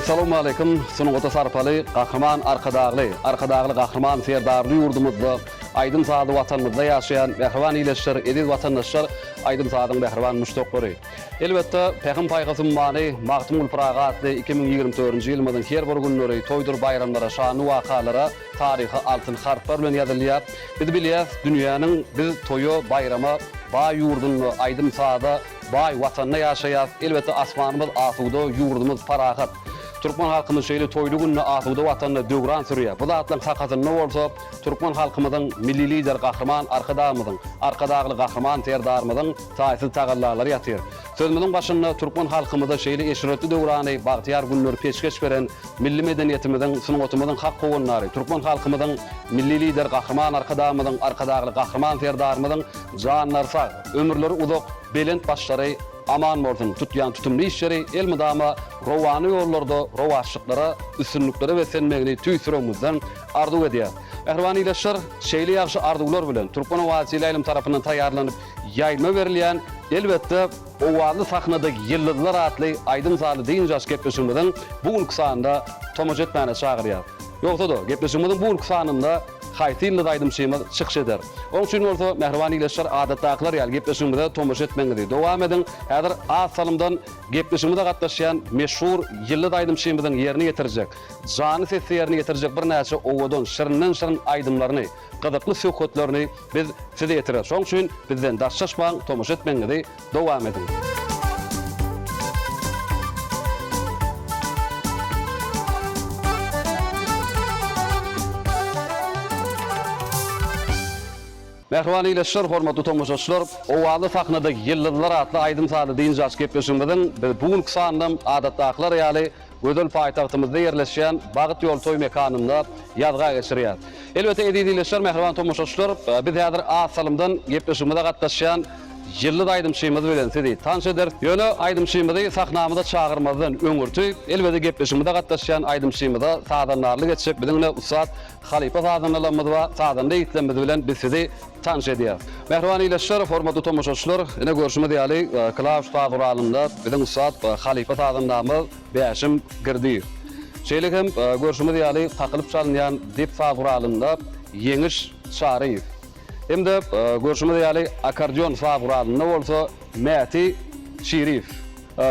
Assalamu alaykum. Sunugota sarpaly gahryman arkadagly gahryman serdarly yurdumuzda aydın saady watanymyzda ýaşaýan behriwan ileşler, ediz watandaşlar aydın sadyň behriwan müştakları. Elbetde Peýgam paýgasym many magtymul pragatly 2024-nji ýylymyň her bir günleri toýdur bayramlara, şany wakalara, taryhy altyn harplar bilen ýazylýar. Biz bilýäs, dünýäniň biz toýu bayrama baý ýurduny aydın sada baý watanyna ýaşaýar. Elbetde asmanymyz asuda, ýurdumyz parahat. Türkmen halkymyz şeýle toýly günne asuda watanyna döwran sürýär. Bu zatlaryň hakatyny bolsa, Türkmen halkymyzyň milli lider gahryman arkadagly gahryman terdarmyzyň taýsy tagallalary ýatyr. Sözümizin başynda Türkmen halkymyza şeýle eşretli döwrany bagtyar günleri peşkeş beren milli medeniýetimiziň, sunugatymyzyň hak gownlary, Türkmen halkymyzyň milli lider gahryman arkadagly gahryman terdarmyzyň janlary sag, ömürleri uzak, belent başlary aman bolsun, tutýan tutumly işleri el mydama rowany ýollarda rowaşlyklara, üstünliklere we senmegini tüýsüremizden arzu edýär. Behriwan ileşler şeýle ýaşy arzuwlar bilen Türkmen Owasy Aýlym tarapyndan taýýarlanyp ýaýma berilýän, elbetde owally sahnadaky ýyldızlar atly aydyn saly diýin jaş gepleşigimiziň bugünkü sanynda tomoş etmäne çagyrýar. Ýogsa-da gepleşigimiziň bugünkü sanynda haýtynly aýdym şeýme çykyş eder. Onuň üçin bolsa Mehriwan ileşler adatdaklar ýaly gepleşigimizde tomoş etmeňizi dowam edin. Häzir az salymdan gepleşigimizde gatnaşýan meşhur ýylly aýdym şeýmediň ýerine ýetirjek, jany sesli ýerine ýetirjek bir näçe owadan şirinden aýdymlaryny, gyzykly söhbetlerini biz size ýetirýär. Şoň üçin bizden daşşaşmaň, tomoş etmeňizi dowam edin. Mehriwan ileşler, hormatly tomoşaçylar, owaly sahnadaky ýyldızlar atly aydym saly diýin jaş gepleşigimiziň bugünkü sanynda adatdaklar ýaly gözel paýtagtymyzda ýerleşýän Bagyt ýol toý mekanynda ýazga geçirýär. Elbetde ediz ileşler, mehriwan tomoşaçylar, biz häzir az salymdan gepleşigimizde gatnaşýan ýylly aýdym şeýmedi bilen sizi tanış eder. Ýöne aýdym şeýmedi sahnamyzda çagyrmazdan öňürtüp, elbetde gepleşigimizde gatnaşýan aýdym şeýmedi sadanlarly geçip bizimle Ustad Halipa sadanlarymyz we sadanda ýitlemimiz bilen biz sizi tanış edýär. Mehriwan ileşler, hormatly tomoşaçylar, ene görüşme diýäli Klaus Taguralynda bizim Ustad Halipa sadanlarymyz Beşim girdi. Şeýle hem görüşme diýäli takylyp çalynýan Dip Taguralynda Ýeňiş Şaryp. Hem de görüşme diýäli akordeon Taguralynda bolsa Mäti Şerif.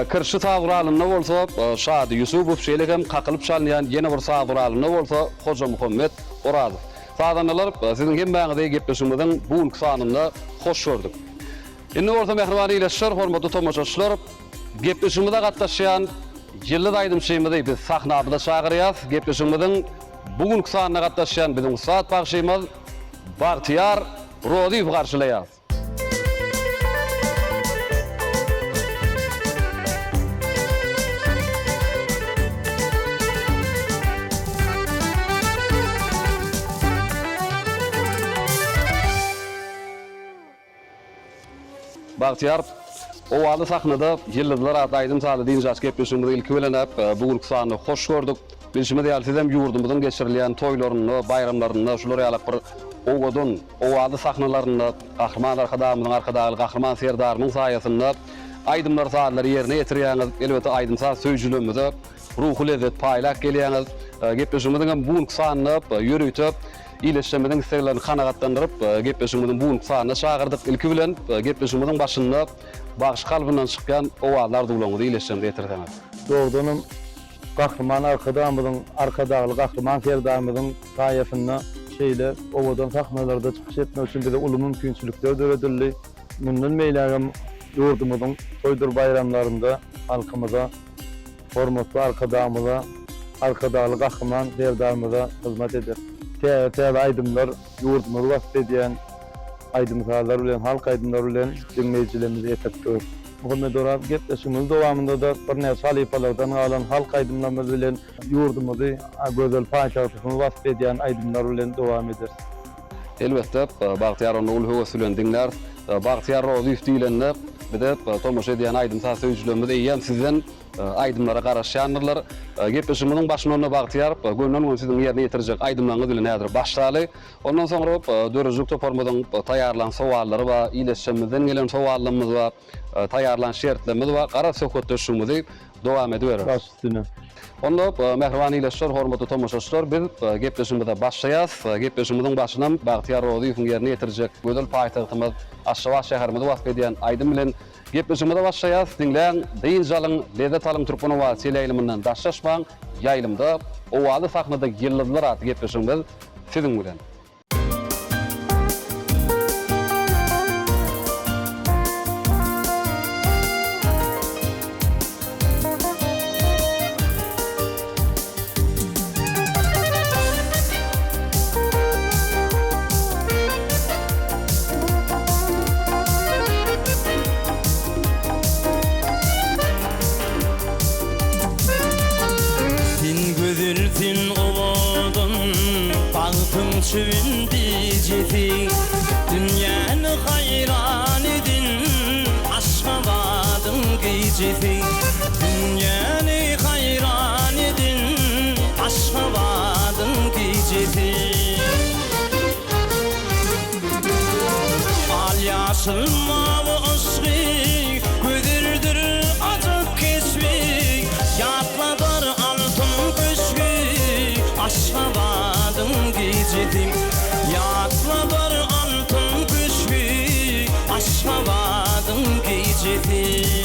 Kırşı Taguralynda bolsa Şady Ýusupow, şeýle hem kakylyp çalynýan ýene bir Taguralynda bolsa Hoja Muhammed Orazow. Sadanlar siziň hem baňyda gepleşigimiziň bugünkü sanynda hoş gördük. Indi bolsa mehriwan ileşler, hormatly tomoşaçylar, gepleşigimizde gatnaşýan ýylly aýdym şeýmedi biz sahnamyzda çagyrýar. Gepleşigimiziň bugünkü sanyna gatnaşýan biziň Ustad bagşymyz Bagtyar Roziýew garşylaýar. Bagtyar owaly sahnada ýyldızlar atly aýdym saly diýin jaş gepleşigimizi ilki bilenep bugünkü sanyny hoş gördük. Bilşime diýär sizem ýurdumyzyň geçirilýän toýlaryny, bayramlaryny, şolary ýaly bir owadan, owaly sahnalaryny gahryman arkadagy gahryman serdarmyň saýasynda aýdymlar saýlary ýerine ýetirýäňiz. Elbetde aýdym saý söýjülemizde ruhy lezzet paýlak gelýäňiz. Gepleşigimiziň bugünkü sanyny ýürütip ileşmeden isteklerini kanagatlandyryp gepleşigimiziň bugünkü sanyna çagyrdyk. Ilki bilen gepleşigimiziň başynda bagyş kalbyndan çykýan owalar duglaňyzy ileşmede ýetirdiňiz. Doğrudanım gahryman arkadagy gahryman serdarmyzyň saýasynda şeýle owadan sahnalarda çykyş etmek üçin bize uly mümkinçilikler döredildi. Mundan meýlägem ýurdumyzyň toýdur bayramlarynda halkymyza, hormatly arkadagy gahryman serdarmyza hyzmat eder. Täze aýdymlar ýurdumyzy wasp edýän aýdymlar bilen, halk aýdymlary bilen dinleýijilerimizi ýetirdik. Muhammed Orazow gepleşigimiz dowamında da bir näçe halipalardan galan halk aýdymlarymyz bilen ýurdumyzy gözel paýtagtyny wasp edýän aýdymlar bilen dowam eder. Elbetde Bagtyar onu ul höwes bilen dinler. Bagtyar Roziýew diýilende bide tomoş edýän aýdym söýjülerimiz eýen sizden aýdymlara garaşýanlar. Gepleşigimiziň başynda Bagtyar gönüllü siziň ýerine ýetirjek aýdymlaryňyz bilen häzir başlaly. Ondan soňra dörüjlük toparmadan taýýarlan sowallary we ileşmeden gelen sowallarymyz we taýýarlan şertlerimiz we gara söhbetleşigimizi dowam ediber. Baş üstüne. Onda mehribany ileşler, hormatly tomoşaçylar, biz gepleşigimize başlaýas. Gepleşigimiziň başynam Bagtyar Roziýewiň ýerine ýetirjek gödel paýtagtymyz Aşgabat şäherinde wagt edýän Aýdym bilen gepleşigimize başlaýas. Dinleň, diýjalyň, lezzet alyň türkmeni we çeleýliminden daşlaşmaň, ýaýlymda owaly sahnada ýyldyzlar aty gepleşigimiz siziň bilen. Çüvündi cefi Dünyanı hayran edin Aşgabat'ın gecesi Dünyanı hayran edin Aşgabat'ın gecesi Al yaşıl mavi aşkı Güdürdür acık kesmek Yatladır altın köşkü Aşgabat'ın gecedim Yatladır altın köşkü Aşgabat'ın gecedim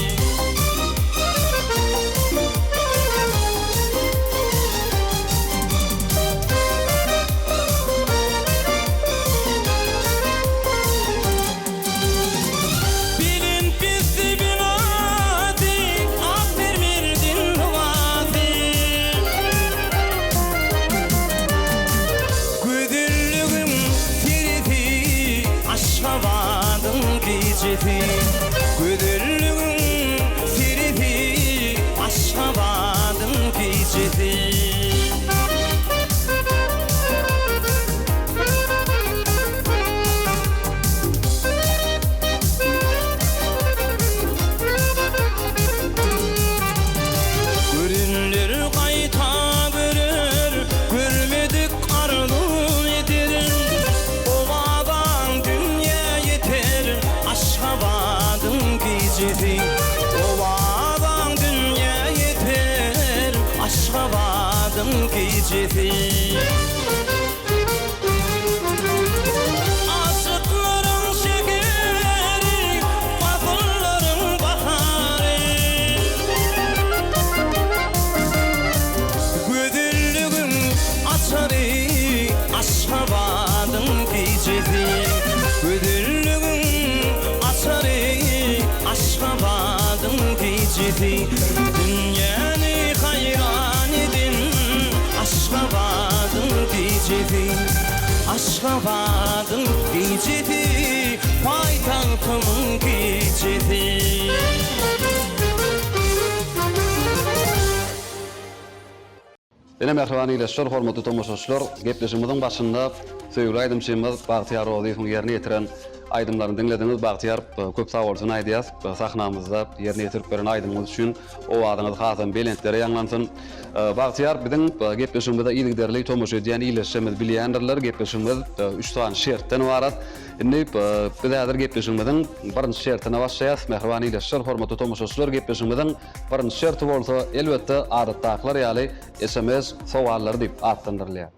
Güdürlüğün sirifi Aşgabat'ın gecesi Görünür kayta görür Görmedik arzu eder Ovadan dünya yeter Aşgabat'ın gecesi Ovadan dünya yeter Aşgabat'ın gecesi Aşıkların şekeri Batılların baharı Güdüllüğün açarı Aşgabat'ın gecesi Güdüllüğün açarı Aşgabat'ın gecesi Dünyanı hayran edin Aşgabat'ın gecesi Aşgabat'ın gecesi Paytagtymyň gecesi Ene mehribany ileşler, hormatly tomoşaçylar, gepleşigimiziň başynda söýgüli Aýdym şeýmiz Bagtyar Roziýewiň ýerine ýetiren aýdymlaryny dinlediňiz. Bagtyar, köp sag bolsun aýdýas. Sahnamyzda ýerine ýetirip beren aýdymyz üçin o adyňyz hasam belentlere ýanglansyn. Bagtyar, biziň gepleşigimizde ýygyderli tomoşa edýän ileşimiz bilýändirler. Gepleşigimiz 3 tane şertden ibaret. Indi biz häzir gepleşigimiziň birinji şertine başlaýas. Mehribany ileşler, hormatly tomoşaçylar, gepleşigimiziň birinji şerti bolsa elbetde adatdaklar ýaly SMS sowallary diýip atlandyrylýar.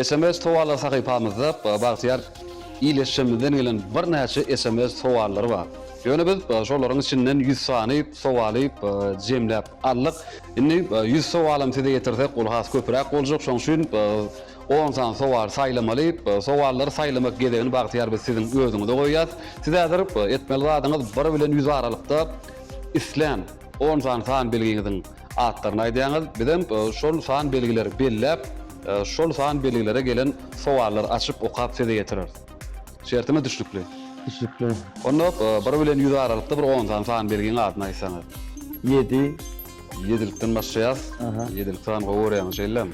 SMS sowallar sahypamyzda Bagtyar ileşimizden gelen bir näçe SMS sowallary bar. Ýöne biz şolaryň içinden 100 sany sowaly jemläp aldyk. Indi 100 sowalym size ýetirsek, ol has köpürek boljak. Şoň üçin 10 san sowal saýlamaly. Sowallary saýlamak gedegini Bagtyar biz siziň özüňizde goýýas. Siz häzir etmeli zadyňyz 1 bilen 100 aralykda islen 10 san belgiňiziň atlaryny aýdýaňyz. Bizem şol san belgileri belläp şol san belgilere gelen sowallar açyp okap size ýetirir. Şertime düşlükli. Düşlükli. Onda 1 bilen 100 aralykda bir 10 san belgiň adyny aýsaňyz. 7. 7-likden başlaýas. 7-lik san goýarýan şeýlem.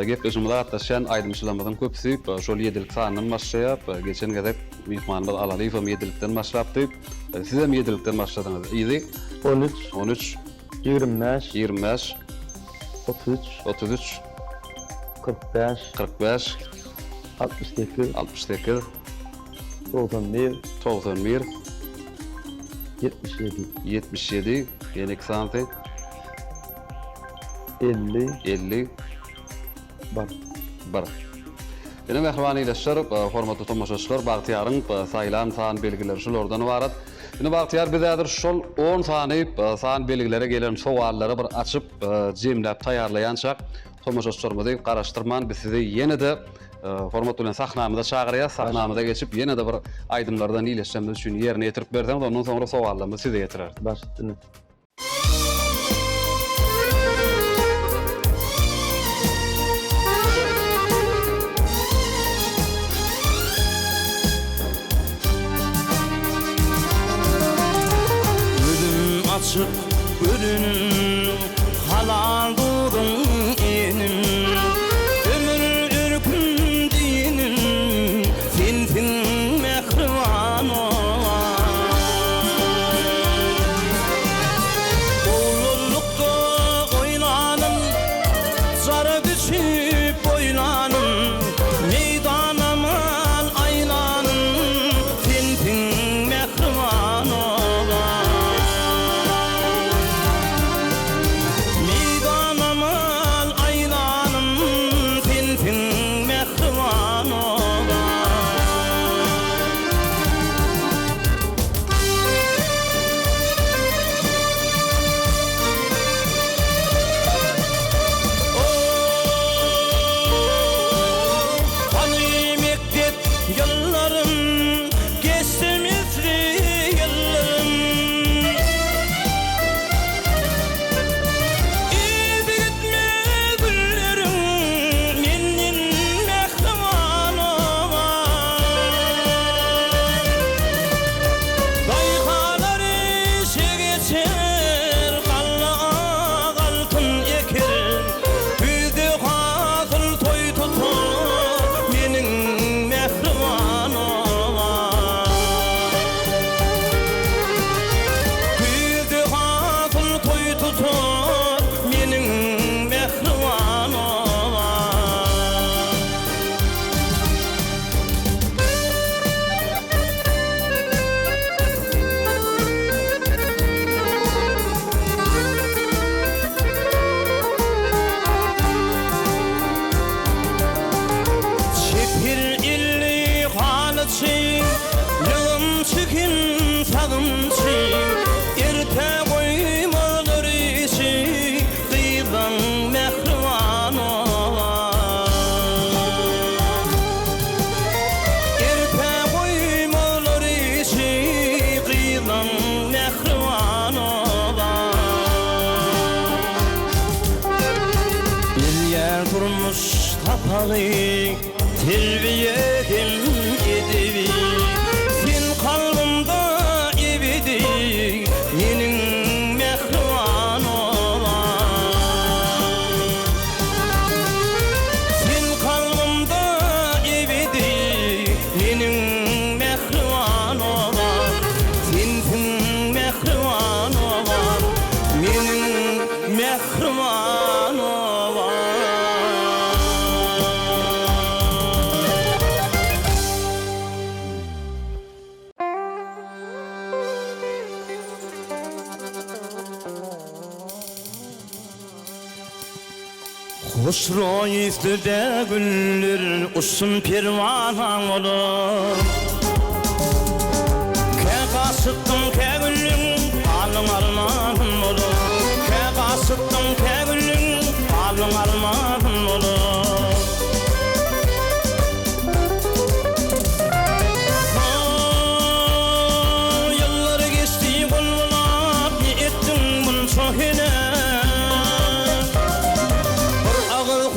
Gepleşigimizde hatdaşan aýdymçylarymyzyň köpüsi şol 7-lik sanyny başlaýap, geçen gezek mehmanlar Alalyýew 7-likden başlapdy. Siz hem 7-likden başladyňyz. Ýygy 13, 25, 33, 45, 68, 91 91 77 77 yenik santy 50 50 bar. bir. Ene mehriban ileşler, hormatly tomoşaçylar, bagtyarın saýlan san belgileri şolordan ibaret. Ene bagtyar bizädir şol 10 sany san belgilere gelen sowallary bir açyp jemläp taýarlaýançak tomoşaçlarymyzy garaşdyrman biz sizi ýene-de format bilen sahnamyza çagyrýar, sahnamyza geçip ýene-de bir aýdymlardan ileşmemiz üçin ýerine ýetirip berdiňiz, ondan soňra sowallarymyzy size ýetirer. Başytdyny. Açıp ölünün halal doğdun enin ömür ürkün dinin fin mehriban oğullukta oynanın zara düşüp oynanın meydanamın aynanın fin mehriban yılım çıkın tadım çiğ erte koymalar içi kıyıdan mehriban erte koymalar içi kıyıdan mehriban bir yer durmuş tapalı terbiyetim edivi sen kalbimda ebedi menin mehriban sen kalbimda ebedi menin mehriban sensin mehriban menin mehriban Husru üstüde güller uçsun pervanan olur Ke kasıttım ke güllüm alın armağın olur Ke kasıttım ke güllüm alın armağın olur Yılları geçti kullar ne ettin bunu çoğune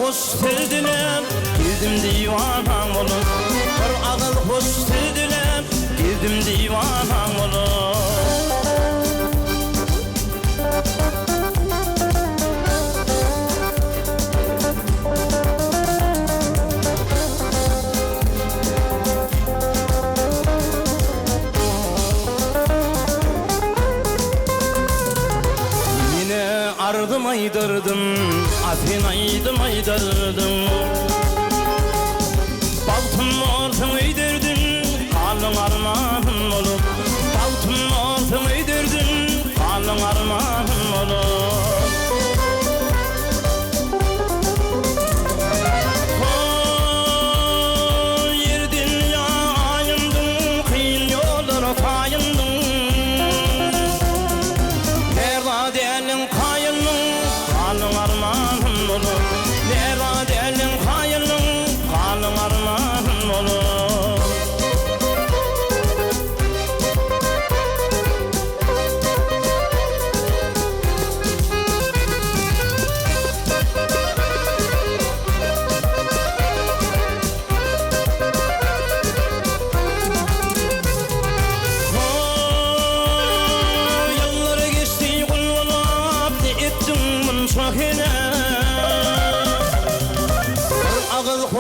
Hoş sevdiler, girdim divanam olur Bir ağıl hoş sevdiler, girdim divanam olur Yine ardım aydırdım Afin aydım aydardım Baltın ortun öydürdüm Alın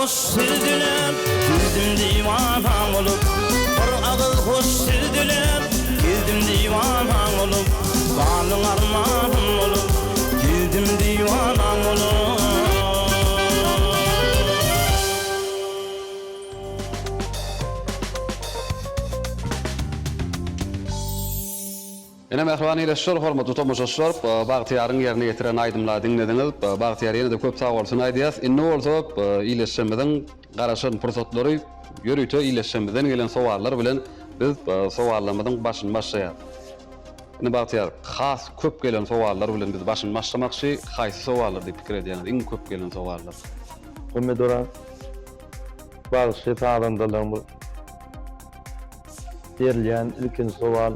hoş sürdülem Girdim divanan olup Bir ağıl hoş sürdülem Girdim divanan olup Balın armağan olup Girdim divanan olup Ene mehriban ýeşil hormatly tomoşaçylar, bagtyarın ýerine getiren aýdymlar diňlediňiz. Bagtyar ýene-de köp sag bolsun aýdýas. Inne bolsa iýleşmeden garaşan pursatlary ýörüýte iýleşmeden gelen sowaller bilen biz sowallamadan başyn başlaýar. Ine bagtyar has köp gelen sowallar bilen biz başyn başlamakçy haýsy sowallar diýip pikir edýäňiz? Iň köp gelen sowallar. Ömedora bazı şey sağlandılar bu. Verilýän ilkin sowal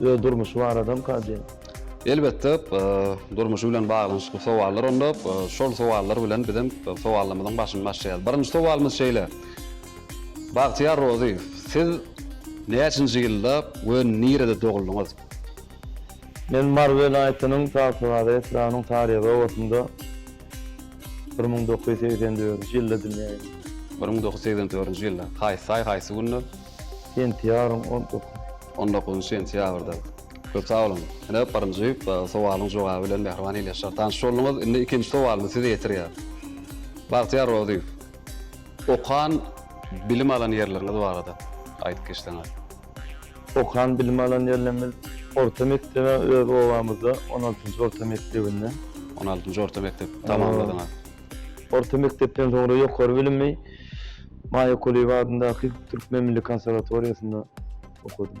durmuş var adam kadi. Elbette durmuş bilen baglanşyk sowallar onda şol sowallar bilen bizim sowallamadan başyn başlaýar. Birinji sowalymyz şeýle. Bagtyar Rozy, siz näçinji ýylda we nirede doguldyňyz? Men Marvel aýtynyň taýpary Esranyň taryhy wagtynda 1984-nji ýylda dünýäge. 1984-nji ýylda. Haýsy günü? Sentýaryň 19 sentýabrda. Köp sag bolun. Ene birinji sowalyň jogaby bilen mehriban ýeşir. Tanşylyňyz indi ikinji sowalyny size ýetirýär. Bagtyar Rozy, okan bilim alan ýerleriňiz barada aýdyp geçdiňiz. Okan bilim alan ýerlerimiz orta mektebe öz obamyzda 16-njy orta mektebinde. 16-njy orta mektep tamamladyňyz. Orta mektepden soňra ýokary bilimmi Maýakuliýew adyndaky Türkmen Milli Konserwatoriýasynda okudum.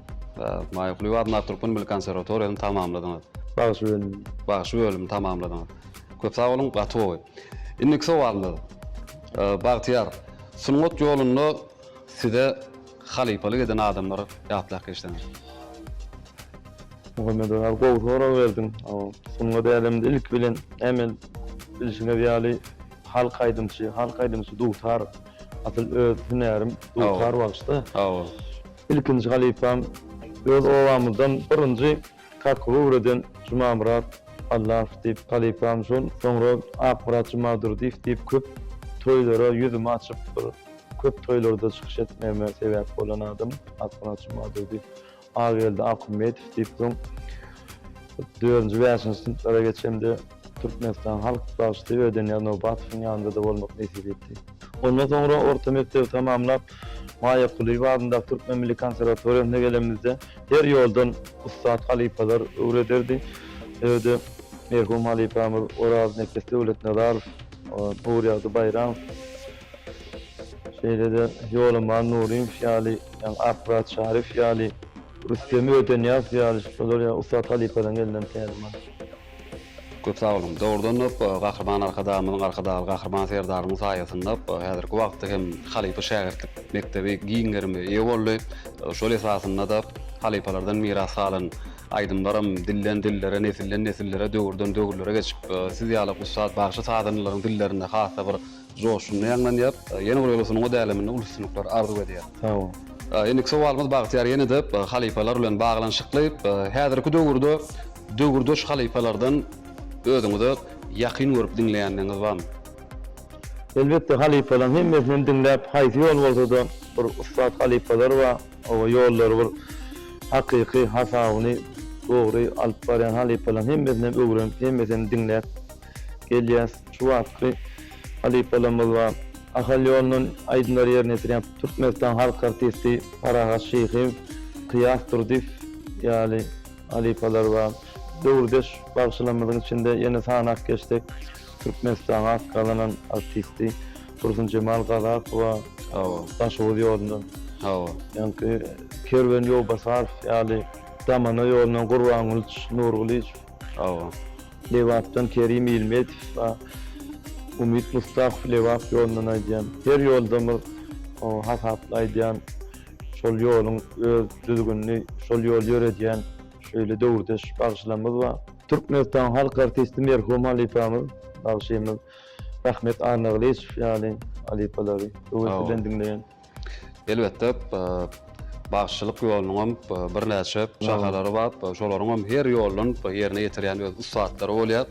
Maýakuliýew adyndaky Türkmen Milli Konserwatoriýasyny tamamladyňyz. Bagşy bölümini tamamladyňyz. Köp sag bolun, gatowy. Indiki sowalymyz. Bagtyar, sungat ýolunda size halipalyk eden adamlar ýatlak geçdiňiz. Muhammed Ağa gowsora berdim. Sungat elimde ilk bilen emel bilişine ýaly halk aýdymçy dugtar. Atyl öz hünerim dugtar wagtda. İlkinji halipam öz obamyzdan birinji kakulu eden Cuma Murat Allah diýip halipam şol soňra Akbarat Jumadur diýip köp toýlara ýüzümi açyp köp toýlarda çykyş etmeme sebäp bolan adam Akbarat Jumadur diýip Agelde Ahmedov diýip soň 4-nji ýaşyny sınıflara geçende Türkmenistan halk başly ödenýän Nobatowň ýanynda da bolmak nesip etdi. Ondan soňra orta mektebi tamamlap Maýakuliýew adyndaky Türkmen Milli Konserwatoriýasyna gelemizde her ýoldan ustad halipalar öwrederdi. Öwde merhum halipamyz Oraz Nekes Döwlet Nazarow, Nuriýady Bayram, şeýle-de Ýolman Nuriýew ýaly, Akbarat Şarif ýaly, Rüstem Ödenýaz ýaly şolar ustad halipadan gelen täzman. Köp sag bolun. Dogrudan gahrman arkadaşymyň arkadaşy gahrman serdarynyň saýasynda häzirki wagtda hem halipa şäherlik mektebi giňgermi ýa boldy. Şol esasynda da halipalardan miras alan aýdymlarym dilden dillere, nesilden nesillere, döwürden döwürlere geçip siz ýaly ustad bagşy saýdanlaryň dillerinde hasa bir joşuny ýaňlanýar. Ýene bir ýolusyny odaýalamyny uluşnuklar arzu edýär. Tamam. Indi sowalymyz Bagtyar ýene-de halipalar bilen baglanşykly häzirki döwürde şu halipalardan özüňizi ýakyn görüp dinleýändiňiz barmy? Elbette halipalar hemmesini dinläp haýsy ýol bolsa da bir ustad halipalar we o ýollar bir hakyky hasabyny dogry alyp barýan halipalar hemmesini öwrenip hemmesini dinläp gelýär. Şu wagtky halipalarymyz we ahal ýolunyň aýdymlary ýerine ýetirýän Türkmenistan halk artisti Farahat Şeýhiw, Qiyas Turdiw ýaly halipalar we döwürdeş bagşylamynyň içinde ýene sanak geçdik. Türkmenistan'a kalanan artisti Dursun Cemal Galak we Taşowy ýolundan. Ýani Kerwen Ýowbasarov ýaly Damana ýolundan Gurbanulyç Nurgulyç. Lewatdan Kerim Ilmetow we Umit Mustafa Lewat ýolundan aýdýan. Her ýolda hasaplaýdýan şol ýoluň öz düzgünni şol ýol ýöredýän şöyle döwürdeş bagşylamyz we Türkmenistan halk artisti merhum halipamyz bagşymyz Rahmet Arnaglyç ýaly halipalary öwrüden dinleýän. Elbette bagşylyk ýolunyň bir näçe şahalary bar, şolaryň her ýoldan ýerine ýetirýän ustadlar bolýar.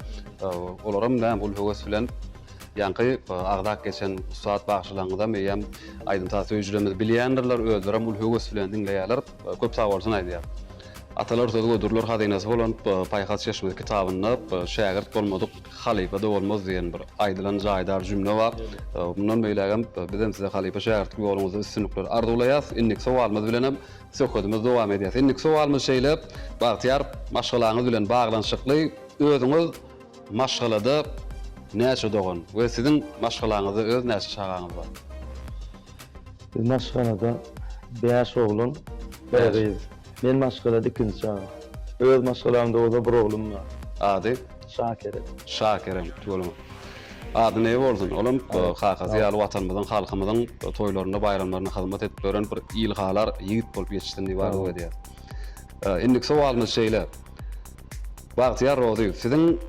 Olaram näme bul höwes bilen Yankı agdak geçen saat bagşylangyda meýem aýdym ta söýjülerimiz bilýändirler, özleri mulhy gösülen dinleýärler. Köp sag bolsun aýdýar. Atalar sözü gödürler hadynasy bolan Paýhat Şeşme kitabyny şägirt bolmadyk, halifa da bolmaz diýen bir aýdylan jaýdar jümle bar. Bundan beýlegem bizem size halifa şägirt ýoluňyzda üstünlikler arzulayas. Innik sowalymyz bilen hem söhbetimiz dowam edýär. Innik sowalymyz şeýle, Bagtyar maşgalaňyz bilen baglanşykly özüňiz maşgalada näçe dogan we sizin maşgalaňyzda öz näçe çagaňyz bar? Biz maşgalada 5 oglun, bir gyz. Men maşgalada ikinji çağım. Öz maşgalamda oda bir oglum bar. Ady Şakirem tuğulum. Adı ne bolsun? Olam hakazy ýaly watanymyzyň, halkymyzyň toýlaryna, bayramlaryna hyzmat edip gören bir ilgalar ýigit bolup ýetişdi bar diýär. Indik sowalymyz şeýle. Bagtyar Rozy, sizin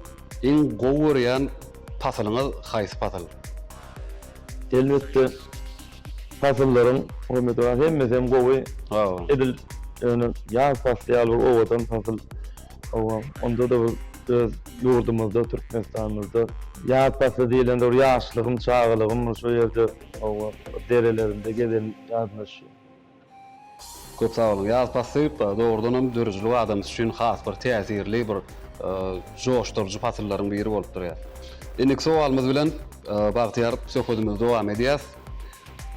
en gowurýan pasylyňyz haýsy pasyl? Elbetde pasyllaryň umumyda hemmesem gowy edil. Yani ýa pasyal bir owadan pasyl. Onda da öz ýurdumyzda, Türkmenistanymyzda ýa pasyl diýilende ýaşlygym, çağlygym şu ýerde derelerinde geden ýazmaşy. Köp sag bolun. Ýaz pasyl dogrudan hem dürüjlük adam üçin has bir täsirli bir joşturjy pasyllaryň biri bolup durýar. Indik sowalymyz bilen Bagtyar söhbetimiz dowam edýär.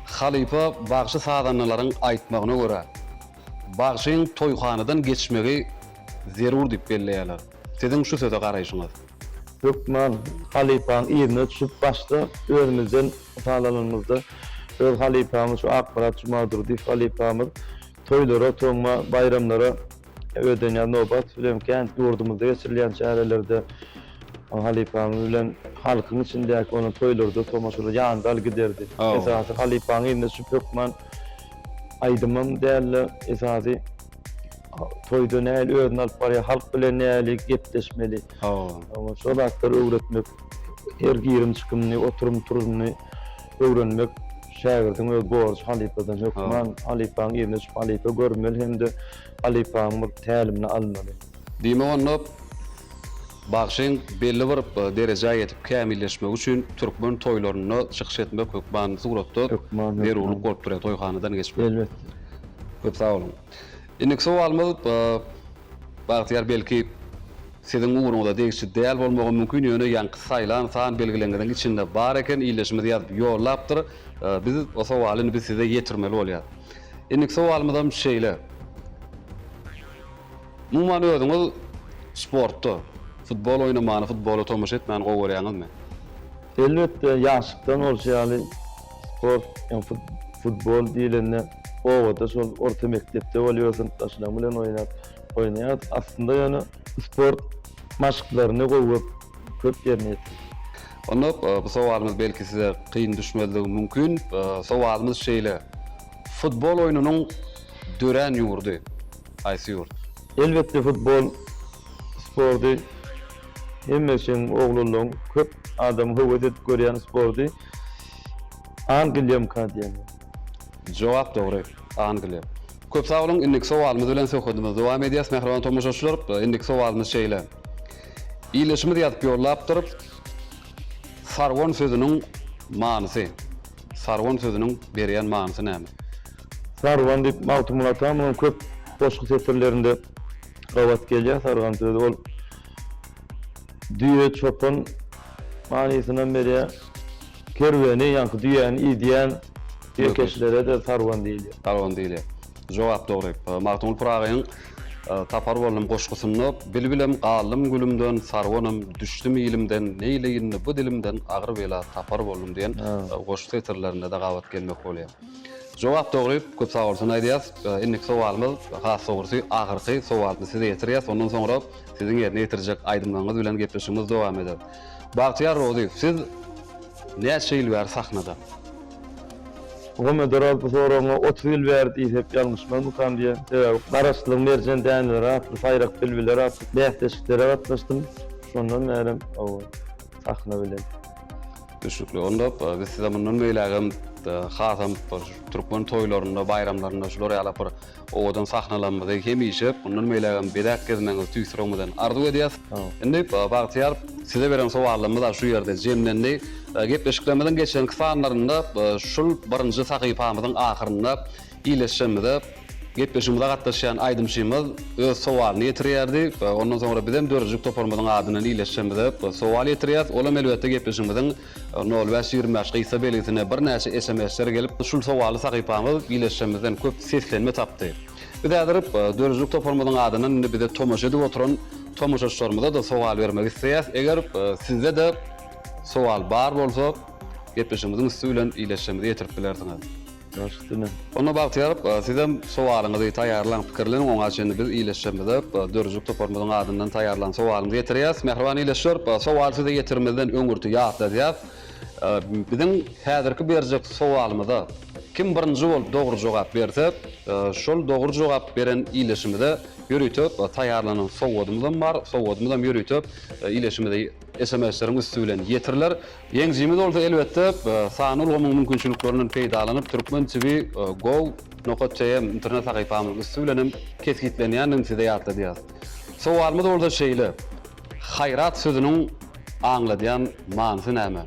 Halifa bagşy sadanlaryň aýtmagyna görä bagşyň toýhanadan geçmegi zerur diýip belleýärler. Sizin şu söze garaýşyňyz? Türkmen halifanyň ýerine düşüp başda özümizden utalanymyzda öz halifamyz şu akbarat jumadyr diýip halifamyz toýlara, toňma, bayramlara ödenýän nobat bilen kent ýurdumyzda geçirilýän şäherlerde halifamyz bilen halkyň içindäki onu toýlarda, tomaşalarda ýandal giderdi. Esasy halifanyň ýerine düşüp Türkmen aýdymam däli esasy toýda näl özüni alyp barýar, halk bilen näli gepleşmeli. Ama şu wagtlar öwretmek, her girim çykymny, oturum turumny öwrenmek şäherdiň öz borçy halifadan hökman halifanyň ýerine düşüp halifa görmeli hemde halifanyň tälimini almaly. Diýme onu bagşyň belli bir derejäge ýetip kämilleşmek üçin türkmen toýlaryny çykyş etmek hökman suratda deruluk bolup durýar toýhanadan geçmek. Elbetde. Köp sag bolun. Indik sowalymyz Bagtyar belki sizin uğruňyzda degişli däl bolmagy mümkin ýöne ýanky saýlan san belgilenleriniň içinde bar eken ýyleşmedi ýazyp ýollapdyr. Biz o sowalyny biz size ýetirmeli bolýar. Indik sowalymyz hem şeýle. Muman özüňiz sportda futbol oynamany, futbolu tomaşa etmäni gowurýaňyzmy? Elbetde ýaşlykdan bolýaly sport, futbol diýilende owada şol orta mektepde bolýar, sınıfdaşlar bilen oýnaýar. Aslında ýöne sport maşklaryny goýup köp ýerine ýetdi. Onu bu sowalymyz belki size kıyın düşmediligi mümkin. Sowalymyz şeýle. Futbol oýunynyň dören ýurdy. Aýsy ýurt? Elbetde futbol spordy hemmeşiň ogluluň köp adam höwet edip görýän spordy Angliýam kadýan. Jogap dogry. Angliýa. Köp sag bolun. Indik sowalymyz bilen söhbetimiz dowam edýär. Mehriban tomoşaçylar, indik sowalymyz şeýle. İýleşimi ýazyp ýollapdyryp sarwan sözüniň manysy. Sarwan sözüniň berýän manysy näme? Sarwan diýip mawtumulatam, köp boşluk setirlerinde rawat gelýär. Sarwan sözü ol düýe çopan manysyna berýär. Kerweni ýanky düýäni ýediýän ýekeşlere de sarwan diýilýär. Sarwan diýilýär. Jogap dogry. Magtumul Pragyň tapar bolum goşgusyny bilbilem galym gülümden sarwanım düşdüm ilimden neýleýinni bu dilimden agyr bela tapar bolum diýen goşgu setirlerinde de gawat gelmek bolýar. Jogap dogry. Köp sag bolsun aýdýas. Indik sowalymyz has sowursy agyrky sowalmy size ýetirýäs. Ondan soňra siziň ýerine ýetirjek aýdymlaryňyz bilen gepleşigimiz dowam eder. Bagtyar Rozy, siz näçe ýyl bäri sahnada? Gome doral bu soraňa 30 ýyl berdi diýip ýalňyşman bu kan diýe. Garaşlygyň merjen dänleri, faýrak bilbiler, bähdeşikleri atlaşdym. Şondan merem sahna bilen. Düşükli. Onda biz size bundan beýlegem hasam Türkmen toylarında, bayramlarında şular alıp odan sahnalanmady hemişe bunun meýlegem bedak gezmeniz tüýsüremeden arzu edýäs. Indi Bagtyar size beren sowallarymyz da şu ýerde jemlendi. Gepleşiklemeden geçenki sanlarında şul birinji sahypamyzyň ahyrynda iýleşmede gepleşimde gatnaşan aýdymçymyz öz sowalyny ýetirýärdi. Ondan soňra bizem dörjük toparmadyň adyny iýleşmede sowal ýetirýär. Olam elbetde gepleşimden 05-25 gysa belgitine bir näçe SMS-ler gelip şul sowaly sahypamyz iýleşmeden köp seslenme tapdy. Bir dädirip dörjük toparmadyň adyny bize tomaş edip oturan tomaşaçlarymyza da sowal bermek isleýär. Eger sizde de sowal bar bolsa gepleşimden üstülen iýleşmede ýetirip bilerdiňiz. Başdyny. Ona bagtyar sizem sowalyňyzy taýýarlan pikirleniň oňa çenli biz iýleşmede dörjük toparmadyň adyndan taýýarlan sowalyňyzy ýetirýäs. Mehriban iýleşýär. Sowal size ýetirmeden öňürti ýatladýar. Bizim häzirki berjek sowalymyza kim birinji bolup dogry jogap berse, şol dogry jogap beren iýleşmede ýörütip taýýarlanan sowadymyzdan bar, sowadymyzdan ýörütip iýleşmede SMS-leriň üstülen ýetirler. Ýeňjimi bolsa elbetde sany ulgamyň mümkinçiliklerinden peýdalanyp Türkmen TV go.tm internet sahypamyň üstülenem kesgitlenýän size ýatladýar. Sowalymyz bolsa şeýle. Hayrat sözüniň aňladýan manysy näme?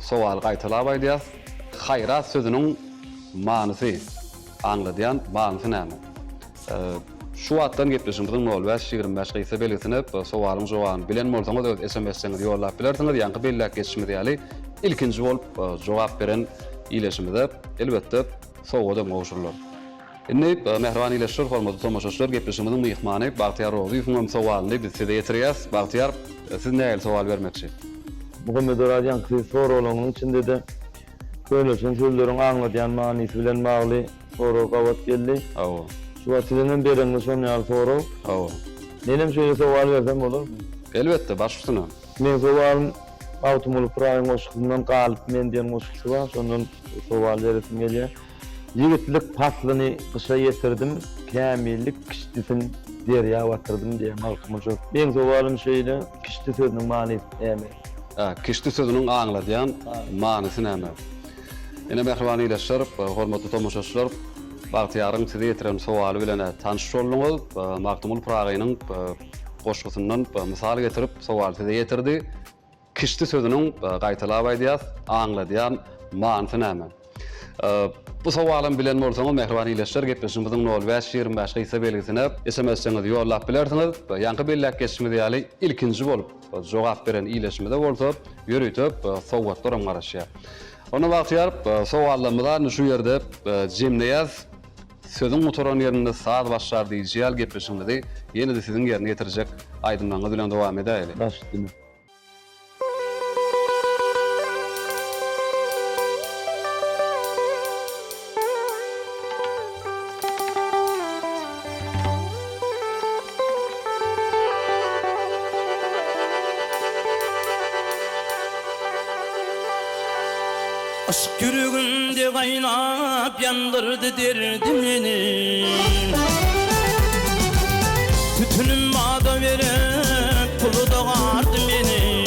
Sowal gaýtalap aýdýar. Hayrat sözüniň manysy aňladýan manysy näme? Şu atdan gepleşimizin 05-25 gysa belgitine sowalyň jogabyny bilen bolsaňyz öz SMS-iňizi ýollap bilersiňiz. Ýa-ni belläp geçişmedi ýaly ilkinji bolup jogap beren iýleşmede elbetde sowada mowşurlar. Indi mehriban iýleşýär hormatly tomaşaçylar gepleşimiziň myhmany Bagtyar Roziýewiň sowalyny biz size ýetirýäs. Bagtyar, siz näme sowal bermekçi? Muhammed Orajan sorularyň içinde de köleşen sözleriň aňladýan manysy bilen bagly soraw gawat geldi. Awa. Şu atylanyň berenini soňar soraw. Awa. Nenem şeýle sowal bersem bolarmy? Elbetde başlysyna. Men sowalym awtomobil praýyň oşukyndan galyp men diýen oşukçy bar, şondan sowal beresim gelýär. Ýigitlik paslyny gysha ýetirdim, kämillik kişdisin derýa watyrdım diýen halkyma şo. Men sowalym şeýle, kişdi sözüniň manysy näme? Kişdi sözüniň aňladýan manysy näme? Ene mehriban iýleşýär, hormatly tomaşaçylar, Bagtyar'ın size ýetiren sowaly bilen tanış bolýaňyz, Magdumul Pragynyň goşgusyndan mysal getirip sowal size ýetirdi. Kişdi sözüniň gaýtalap aýdýar, aňladýan manysy näme? Bu sowalyň bilen bolsaňyz mehriban iýleşýär, gepleşimiziň 05-25 gysa belgisine SMS-iňizi ýollap bilersiňiz. Ýa-ni belläp geçişmedi ýaly ilkinji bolup jogap beren iýleşmede bolsa ýörütip sowatlaryň garaşýar. Ona Bagtyar sowallarymyzdan şu ýerde jemleýäs. Sözün motorun yerinde saat başlar diýjal gepleşimde ýene de siziň ýerine ýetirjek aýdymlaňyz bilen dowam edäýli. Başdyny. Aşk yüreğimde kaynap yandırdı derdim beni. Tütünüm bağda verip kulu da kardı beni.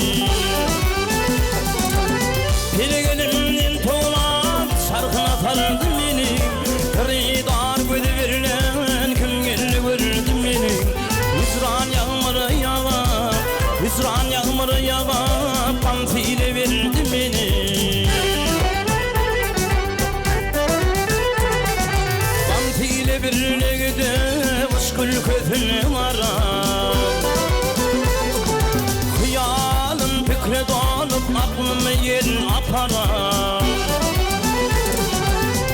Pelegelimden toğlap şarkına sardı beni. Kırıydar göde verilen kim geldi gördü beni. Hüsran yağmuru yağıp, hüsran yağmuru yağıp pamfiyle verdi beni. Birine gidip ışkül köpünü aram. Hıyalım fikre dolup aklımı yerin aparam.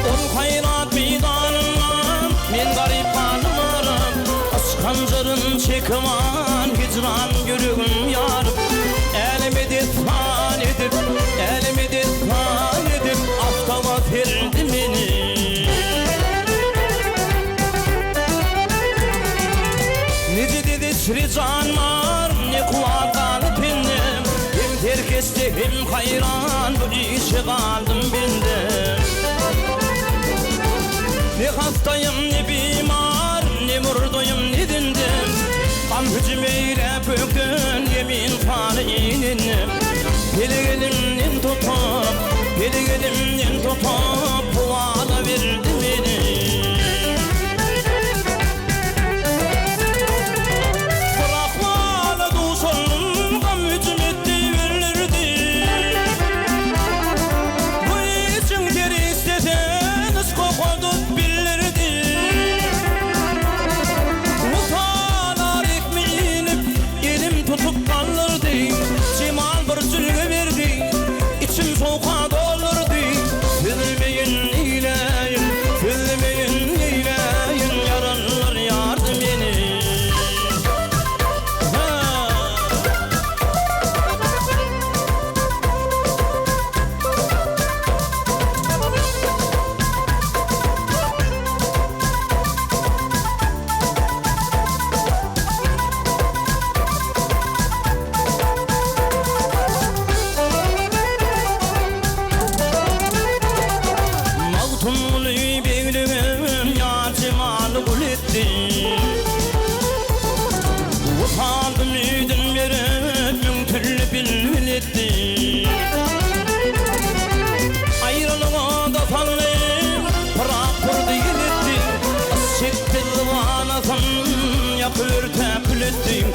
Ol hayrat meydanından men garip anılarım. Askancarın çekman hicran yürüğüm yarım. Elimi destan edip, elimi destan edip aftava verdi beni. Rican var ne kulağını pindim. Hem terk etti hem hayran bu işe kaldım binde. Ne hastayım ne bimar ne murduyum ne dindim. Kan hücmeyle böktün yemin fani inindim. Pelegelimden tutup, pelegelimden tutup Tüzmeyin eyleyin, tüzmeyin eyleyin, yaranlar yardım edin. Mağtumlu beylüğüm ya cemalı kul etti. Utandım üydün verip mün türlü bilbil etti. Ayrılığa da sallayıp bırak durdu yeletti. Asşekti zıvanasın yakır tepül etti.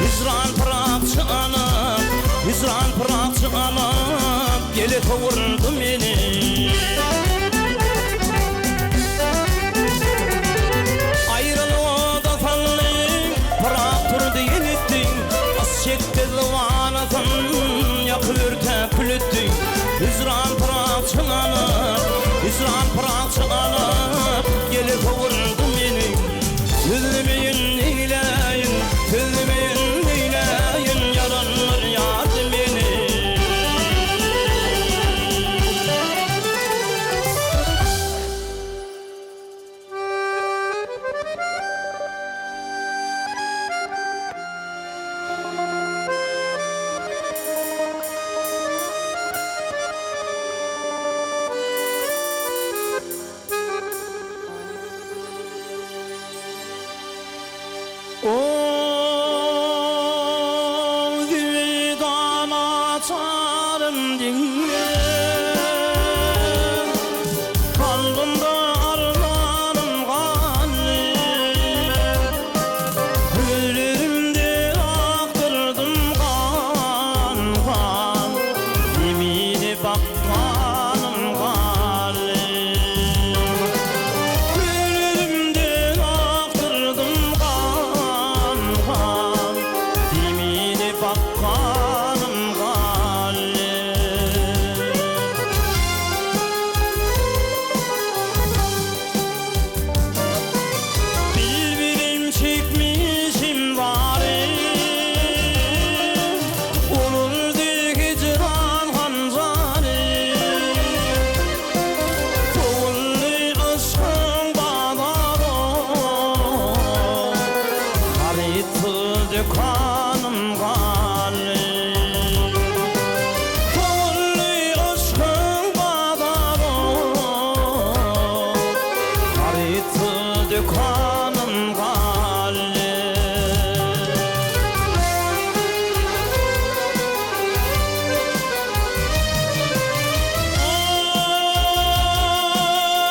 Hizran bırakçı anam, hizran bırakçı anam, geli kovurdu beni. Ayrılığa da sallayıp bırak durdu yeletti. Asşekti zıvanasın yakır tepül etti. Hizran bırakçı anam, hizran bırakçı anam, geli kovurdu beni. Tüzmeyin eyleyin, tüzmeyin eyleyin, yaranlar yardım edin. O güdan açarım dinle, kalbimde armanım kalli. Güllerimde aktırdım kan kan, yemini bakkanım kalli. Güllerimden aktırdım kan kan, yemini bakkanım kalli. Bilbilim çekmişim bari, olurdu hicran hanzari. Toğullu aşkın bağları, haritıldı kanım kalli. Toğullu aşkın bağları, haritıldı kanım kalli.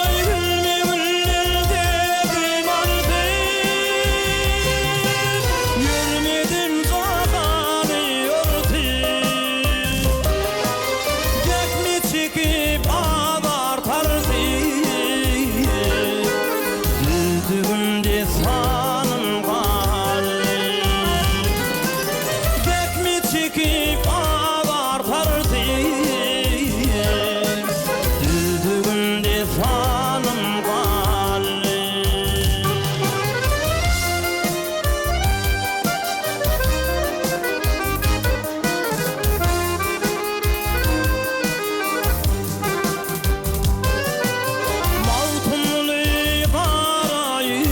Ay gülme güllerde kıymaldı, yürümedim zamanı yordu. Gekmi çekip ağartardı, düldüğümde sanım kalli. Gekmi çekip ağartardı, düldüğümde sanım kalli. Mağtumlu karayı,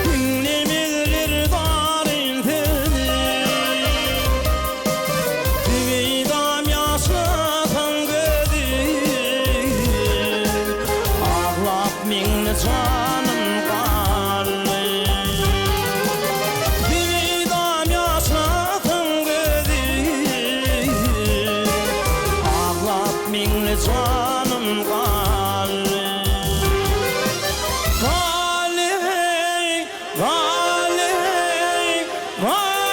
dinlemizler darin seni. Dividam yaşatan gözü, ağlap minni canım kalli. Dividam yaşatan gözü, ağlap minni canım kalli. Kalli, kalli, kaldi,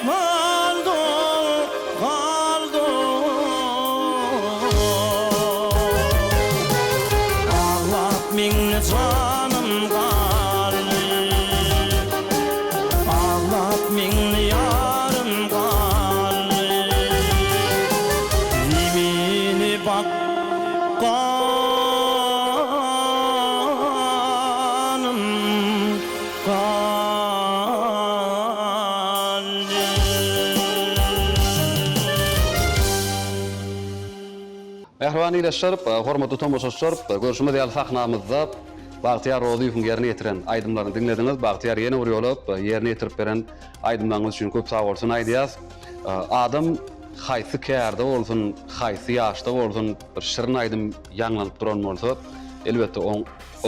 kaldı, kaldı. Ağlap minni canım kalli, ağlap minni yarım kalli. Mehriban ileşler, hormatly tomoşaçlar, görüşme diýil sahnamyzda Bagtyar Roziýewiň ýerine ýetiren aýdymlaryny dinlediňiz. Bagtyar ýene bir ýola ýerine ýetirip beren aýdymlaryňyz üçin köp sag bolsun aýdýas. Adam haýsy kärde bolsun, haýsy ýaşda bolsun, bir şirin aýdym ýanlanyp duran bolsa, elbetde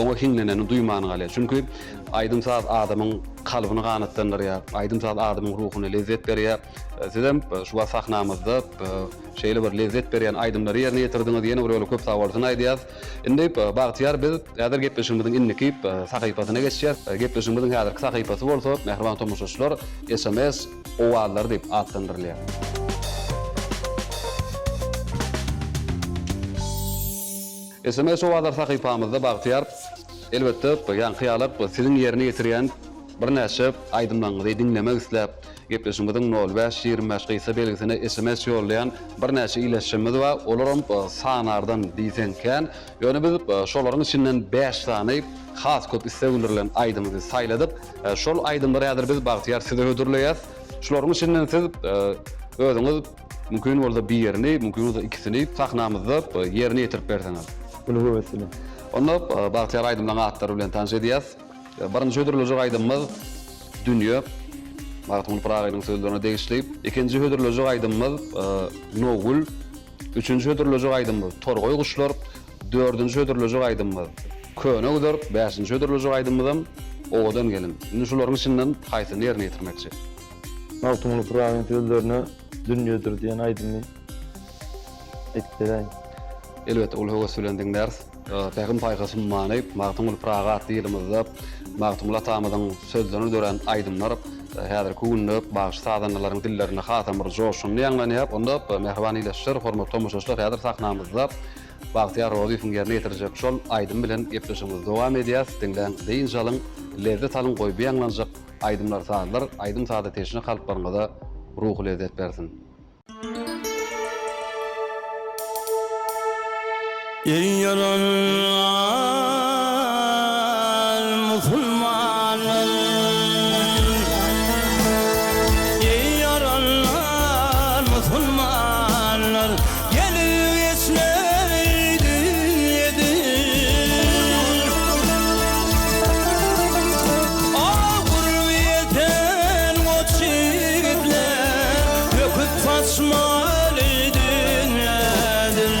oňa hiňleneni duýmany galy. Çünki aýdym saat adamyň kalbyny ganatlandyrýar, aýdym saat adamyň ruhuny lezzet berýär. Sizem şu sahnamyzda şeýle bir lezzet berýän aýdymlary ýerine ýetirdiňiz, ýene bir ýola köp sag bolsun aýdýas. Indi Bagtyar biz häzir gepleşigimiziň inniki sahypasyna geçýär. Gepleşigimiziň häzirki sahypasy bolsa, mehriban tomoşaçylar SMS owallar diýip adlandyrylýar. SMS owallar sahypamyzda Bagtyar elbetde ýa-ni hyýalat siziň ýerine ýetirýän bir näçe aýdymlaryňyzy dinlemek isläp gepleşigimiziň 05-25 gysy belgisine SMS ýollaýan bir näçe iletişimimiz bar. Olaram sanardan diýsenken, ýöne biz şolaryň içinden 5 tany has köp islegilerilen aýdymyzy saýladyp, şol aýdymlary häzir biz Bagtyar size ödürleýär. Şolaryň içinden siz özüňiz mümkin bolsa bir ýerini, mümkin bolsa ikisini sahnamyzda ýerine ýetirip berseňiz. Bunu wesile. Onda Bagtyar aýdymlaryň atlary bilen tanış edýäs. Birinji ödürlejek aýdymyz dünýe. Martymyl Pragaýyň sözlerine degişleyip, ikinji ödürlejek aýdymyz nogul, üçünji ödürlejek aýdymyz torgoý guşlar, dördünji ödürlejek aýdymyz könegdir, beşinji ödürlejek aýdymyzam owadan gelin. Indi şolaryň içinden haýsyny ýerine ýetirmekçi. Martymyl Pragaýyň sözlerine dünýedir diýen aýdymy etdiler. Elbetde ol howa söýlendiňler. Tägim paýgasym many Martymyl Praga diýilimizde Martymyl atamyzyň sözlerini dören aýdymlar häzirki günde baş sadanlaryň dillerine hatam bir joşunly ýanlanýar. Onda mehriban ileşler, hormatly tomoşaçylar, häzir sahnamyzda Bagtyar Roziýewiň ýerine ýetirjek şol aýdym bilen gepleşigimiz dowam edýär. Dinlen deýin jalyň, lezzet alyň goýup ýanlanjak aýdymlar saýlar, aýdym saada teşine kalplaryňyza ruhy lezzet bersin. Ey yaralar musulmanlar, ey yaralar musulmanlar, gelip geçmeydi Ah gurbiyeten o çiğitler döküp saçmalı dünyadır.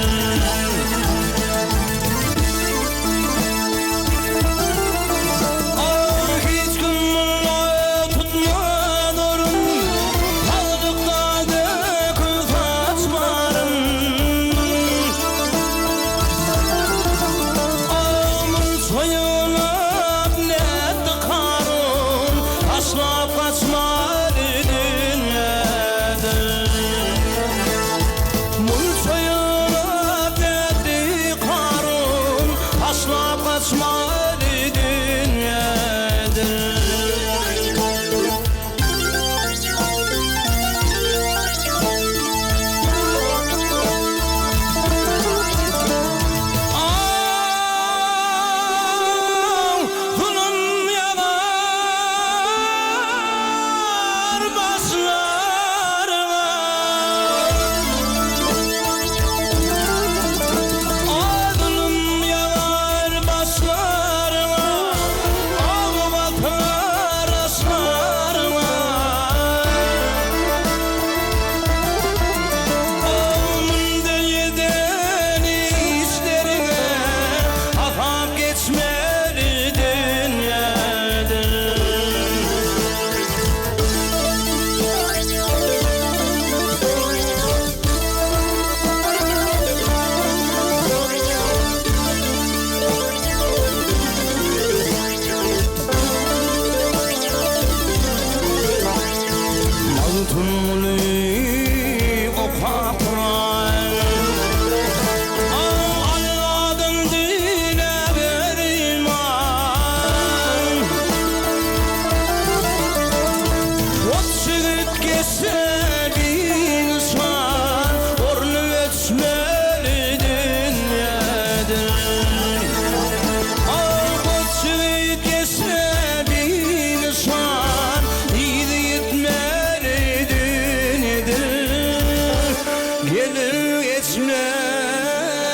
Gelir geçmez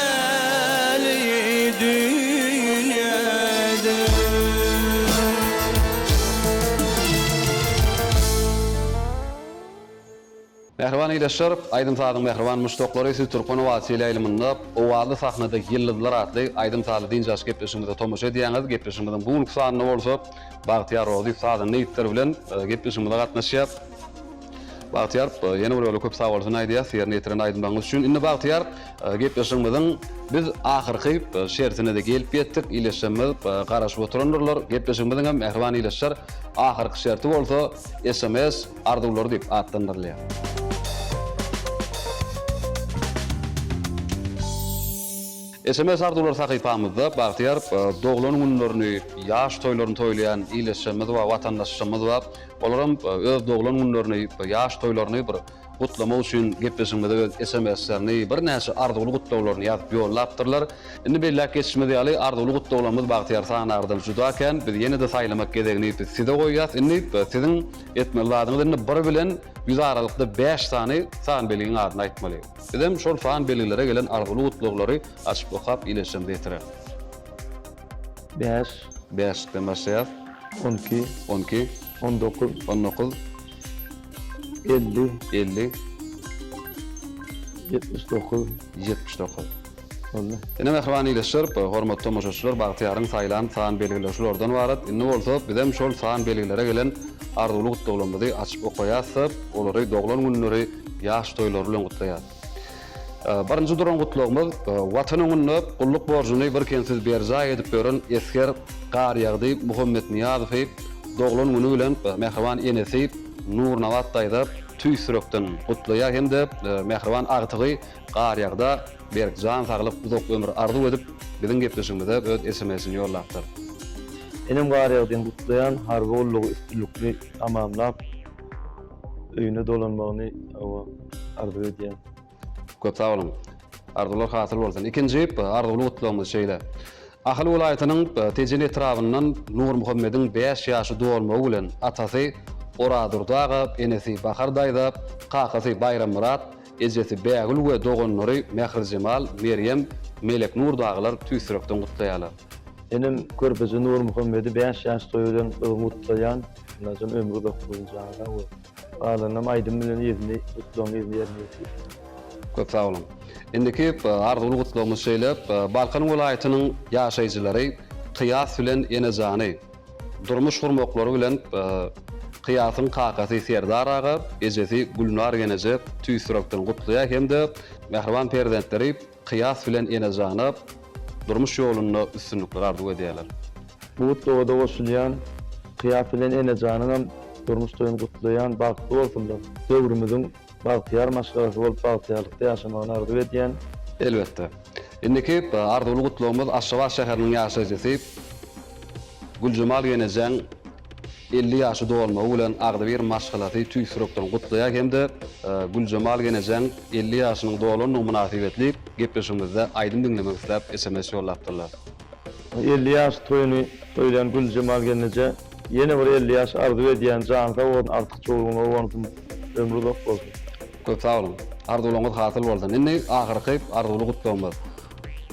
iyileşir, Aydın Sadyň mehriban müştoklary siz Türkmen wasile ilminde owaly sahnada ýyllar atly Aydın Sady diň jaş gepleşiginde tomoşa edýäňiz, gepleşigimiň bu sanyny bolsa Bagtyar Rozy Sadyň neýitler bilen gepleşigimde gatnaşýar. Bagtyar ýene bir ýoly köp sawalsyny aýdýar, ýerine ýetiren aýdynlygyňyz üçin. Indi Bagtyar gepleşigimiň biz ahyrky şertine de gelip ýetdik. Ileşimiz garaşyp oturanlar gepleşigimiň hem mehriban ileşler ahyrky şerti bolsa SMS ardulary diýip atlandyrylýar. SMS ardular sakypamyzda Bagtyar doglan günlerini, ýaş toýlaryny toýlayan ileşimiz we watandaşlarymyz bar. Olaram öz doglan günlerini, ýaş toýlaryny bir gutlamak üçin gepleşigimizde SMS-lerini, bir näçe arduly gutlawlaryny ýazyp ýollapdyrlar. Indi belli geçmedi ýaly arduly gutlawlarymyz Bagtyar sanarydan juda eken, biz ýene de saýlamak gerekini size goýýas. Indi siziň etmeli ladyňyz bir bilen 100 aralykda 5 tane san beligi adyny aýtmaly. Bizem şol san beligilere gelen arduly gutlawlary açyp okap ileşimde ýetirer. 5 demäşýär. 12, 12, 19, 19, 50, 50, 79, 79. Oldu. Ene mehriban ileşler, hormatly tomoşaçylar, Bagtyar'yň saýlan san belgileşlerden barat. Indi bolsa bizem şol san belgilere gelen arduly gutlawlarymyzy açyp okaýasyp, olary doglan günleri, ýaş toýlary bilen gutlaýar. Birinji duran gutlawymyz watanyň gününe gulluk borjuny bir kensiz berja edip beren esker Garyagdy Muhammed Niýazow doglan günü bilen mehriban enesi Nur Nawat daýda tüý sürekden gutlaýar hemde mehriban agtygy Garyagda Berkjan saglyp uzak ömür arzu edip biziň gepleşigimizde öz SMS-ini ýollapdyr. Enem Garyagdyň gutlaýan harby ullugy üstünlükli tamamlap öýüne dolanmagyny arzu edýän. Köp sağ olun. Ardular hasyl bolsun. Ikinji arduly gutlawymyz şeýle. Ahly welaýatynyň tejin etrafyndan Nur Muhammediň 5 ýaşy dolmagy bilen atasy Oradurdaga, enesi Bahardayda, kakasy Bayram Murat, ejesi Bägül we dogonlary Mehri Jemal, Meryem, Melek Nur daglar tüýsürekden gutlaýarlar. Enem körpesi Nur Muhammedi 5 ýaş toýdan gutlaýan, nazam ömrü dokuzunjaga we alanam aýdym bilen ýerine gutlaýan ýerine. Köp sağ olun. Indiki arduly gutlawymyz şeýle, Balkan welaýatynyň ýaşaýjylary kıyas bilen enejany, durmuş gurmaklary bilen Kıyasyň kakasy Serdar aga, ejesi Gülnar geneje tüýsürekden gutlaýar hemde mehriban prezidentleri kıyas bilen enejany durmuş ýoluny üstünlikler arzu edýärler. Bu gutlawyda goşulýan kıyas bilen enejanyň durmuş toýuny gutlaýan bagty bolsunlar. Döwrümizin Bagtyar maşgalasy bolup Bagtyarlykda ýaşamagyny arzu edýän. Elbetde. Indiki arduly gutlawymyz Aşgabat şäheriniň ýaşaýjysy Güljemal genejen 50 ýaşy dolmagy bilen agdy bir maşgalasy tüýsürekden gutlaýar hemde Güljemal genejen 50 ýaşynyň dolanyny münasibetli gepleşigimizde aýdym dinlemek isläp SMS ýollapdyrlar. 50 ýaş toýuny toýlayan Güljemal geneje ýene bir 50 ýaş arzu edýän janyda onun artyk çoğulgyna wagtym ömrü dok bolsun. Köp sağ olun. Ardulyňyz hasyl bolsun. Indi ahyrky arduly gutlawymyz.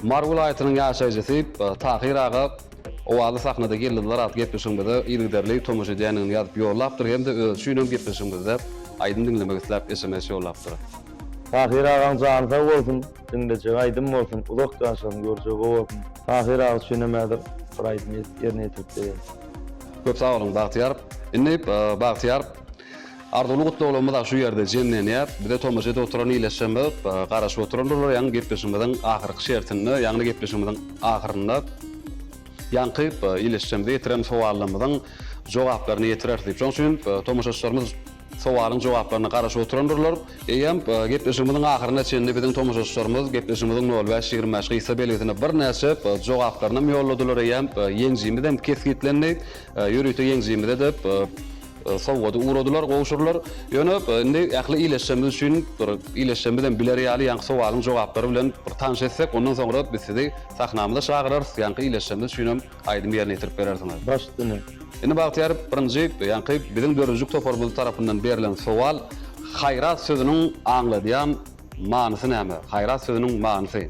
Mar welaýatynyň ýaşaýjysy Tahir aga owaly sahnada geldiler at gepleşigimizde ýylgyderli tomoş edýäniň ýazyp ýollapdyr hemde öz şüýnüm gepleşigimizde aýdym dinlemek isläp SMS ýollapdyr. Tahir agaň janyda bolsun, dinleje aýdym bolsun, uzak ýaşaryň görjegi bolsun. Tahir aga şüýnemädir, aýdym ýerine ýetip. Köp sağ olun Bagtyar. Indi Bagtyar arduly gutlawlarymyz şu ýerde jenlenýär. Bizde tomoş edip oturan ileşimi, garaşyp oturanlar ýa-ni gepleşigimiziň ahyrky şertinde, ýa-ni gepleşigimiziň ahyrynda ýanky ileşimde ýetiren sowallaryň jogaplaryny ýetirer diýip. Şoň üçin tomoşaçylarymyz sowalyň jogaplaryny garaşyp oturanlar. Eýem gepleşigimiziň ahyryna çenli biziň tomoşaçylarymyz gepleşigimiziň 05-25 gysa belgitine bir näçe jogaplaryny ýolladylar. Eýem ýeňjimizde hem keskitlendi, ýürüýte ýeňjimizde de sowgady uradylar, gowşurlar. Ýöne indi ähli ileşimiz üçin bir ileşimden bilerýäli ýanky sowalyň jogaplary bilen bir tanış etsek, ondan soňra biz sizi sahnamyzda çagyrarys, ýanky ileşimiz üçin aýdym ýerine ýetirip berersiňiz. Başdyny. Indi Bagtyar birinji ýanky biziň dörrüjük toparmyz tarapyndan berilen sowal haýrat sözüniň aňladýan manysy näme? Haýrat sözüniň manysy.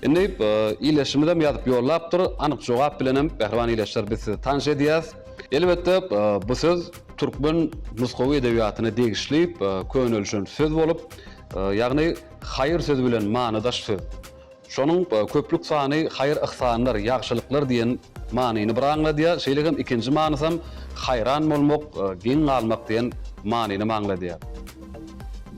Indi ileşimde ýazyp ýollapdyr, anyk jogap bilen hem pehliwan ileşler biz sizi tanış edýäs. Elbetde bu söz türkmen nusgawy edebiýatyna degişlip könülşen söz bolup, ýagny hayır sözü bilen manydaş söz. Şonuň köplük sany hayır ihsanlar, ýagşylyklar diýen manyny bir aňladýar. Şeýlegem ikinji manysam hayran bolmak, giň almak diýen manyny aňladýar.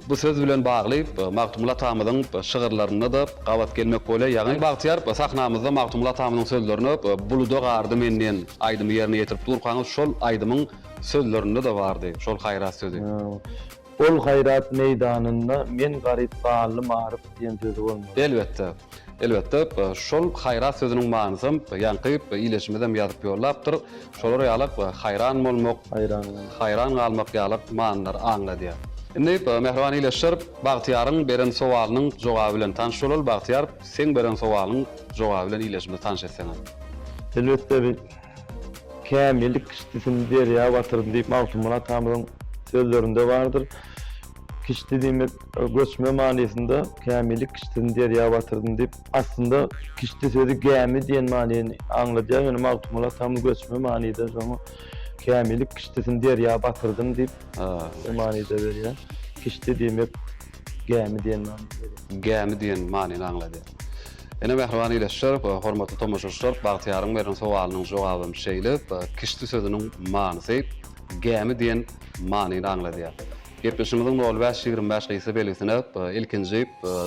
Bu söz bilen baglyp Magtumul Atamyň şygyrlaryna da gawat gelmek bolýar. Ýagny Bagtyar sahnamyzda Magtumul Atamyň sözlerini buluda gardy menden aýdymy ýerine ýetirip durýan şol aýdymyň sözlerinde de bardy. Şol hayrat sözü. Ol hayrat meydanında men garip bağlı marif diyen sözü olmalı. Elbette. Elbette şol hayrat sözünün manysy ýankyp ileşmeden ýazyp ýollapdyr. Şolar ýalyk hayran bolmak, hayran galmak ýalyk manlar aňladýar. Indi Mehriban ileşir Bagtyar'ın beren sowalynyň jogaby bilen tanış bolal. Bagtyar, sen beren sowalyň jogaby bilen ileşmede tanış etseň. Elbette bir kämillik kiştisini derýa batyrdy diýip Magtumul Atamyň sözlerinde vardır. Kişti demek göçme manysynda kämillik kiştisini derýa batyrdy diýip aslında kişti sözü gämi diýen manyny aňladýar. Ýöne Magtumul Atamyň göçme manyda şoňa kämillik kiştisini derýa batyrdym diýip manyda berýär. Kişti demek gämi diýen manyny. Gämi diýen manyny aňladýar. Ene Mehriban ileşir, hormatly tomoşaçylar, Bagtyar'yň beren sowalynyň jogaby şeýle, kişti sözüniň manysy gämi diýen manyny aňladýar. Gepleşimizin 05-25 gysy belgisine ilkinji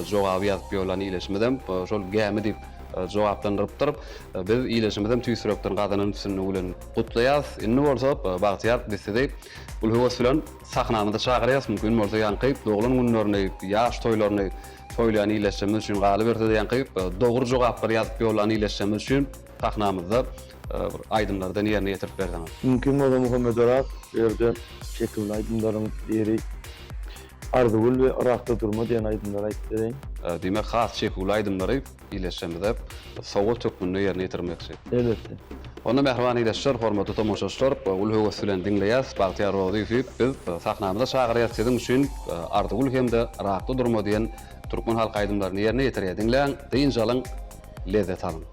jogaby ýazyp ýolan ileşmedem şol gämi diýip jogaplandyrypdyr. Biz ileşmedem tüýsürekden gadanyň üstüne bilen gutlaýas. Indi bolsa Bagtyar bizde bul höwes bilen sahnamyzda çagyrýas, mümkin bolsa ýankyp doglan günlerini, ýaş toýlaryny toýlayan ileşmemiz üçin galy berdi ýankyp dogry jogaplar ýazyp ýolan ileşmemiz üçin sahnamyzda aydymlardan ýerine ýetirip berdiňiz. Mümkin bolan Muhammed Arak ýerde çekildi aydymlaryň biri Arzuwul we Irakda durma diýen aydymlar aýtdy. Demek has çekil aydymlary ileşmede sowal tökmünde ýerine ýetirmekçi. Elbette. Onu Mehriban ileşir, hormatly tomoşaçylar, ul höwes bilen dinleýäs. Bagtyar Roziýew biz sahnamyzda çagyrýas edin üçin Arzuwul hemde Irakda durma diýen türkmen halk aydymlaryny ýerine ýetirýär. Dinleň, diýinjalyň, lezzet alyn.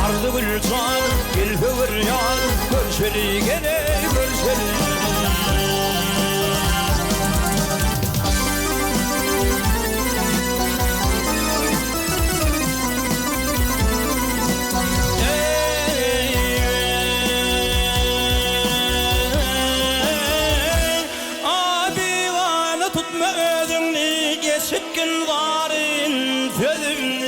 Arzuwul can, gel ýar, görşeli gene görşeli. Abi bana tutma özüňni, geçikkin baryn sözümni.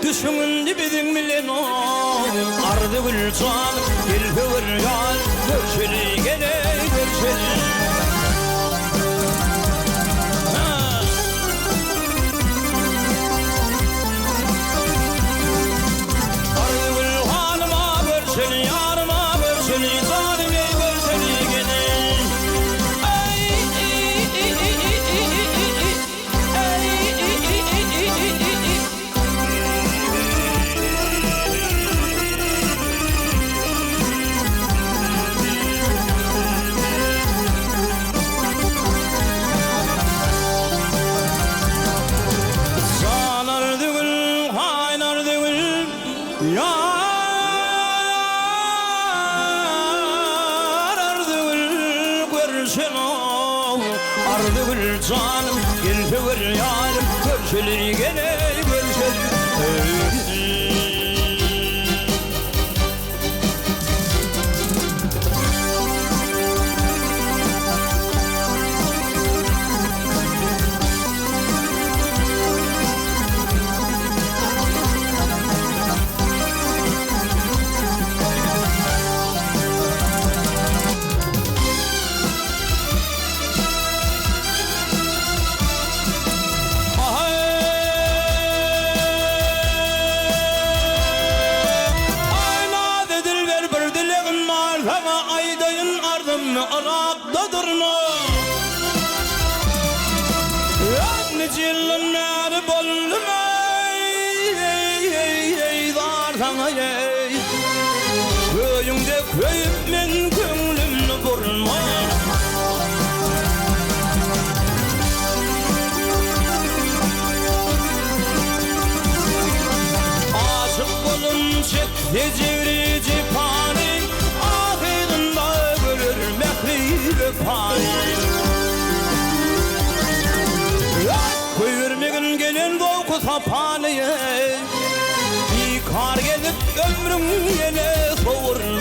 düşümün dibidin bilen o ardı gül can gilfi gül yar görşeli gele görşeli ardı gül hanıma görşeli yarıma görşeli zalim ey görşeli gele ardı gül canım gilfi gül yarım görşeli gele görşeli Araktadır mı? Yani cillenler bollum ey dardan ey köyümde köyüp men köngülümnü vurma aşık bolum çekti cevri ciphani ahirinde görür mehriyle fani Kuyurmegin gelen boku sapaniye bir kar gelip ömrüm yine soğurma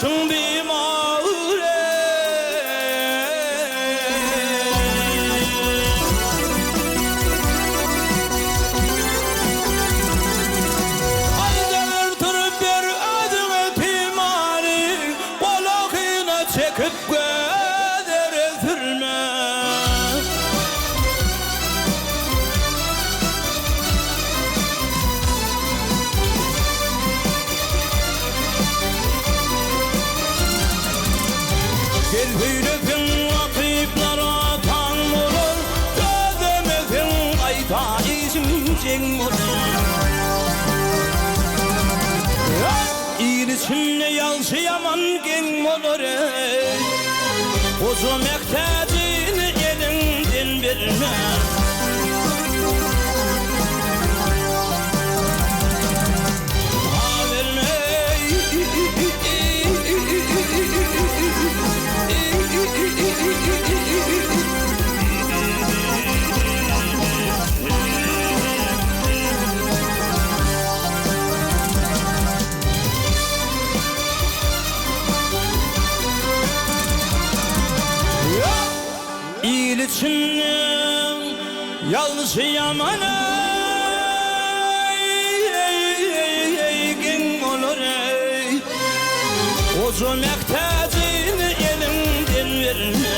Sun bir mağure Aydalar durup bir ödüme pimari Balakına çekip göder ezirme Gel hüylefin akiplara tan olur Gözemezin ayda izim ceng olur İyil içinde yalşı yaman geng olur Uzun mektecini elinden birine İyil içinde yalnız yaman gen olur Uzun mektecini elimden verme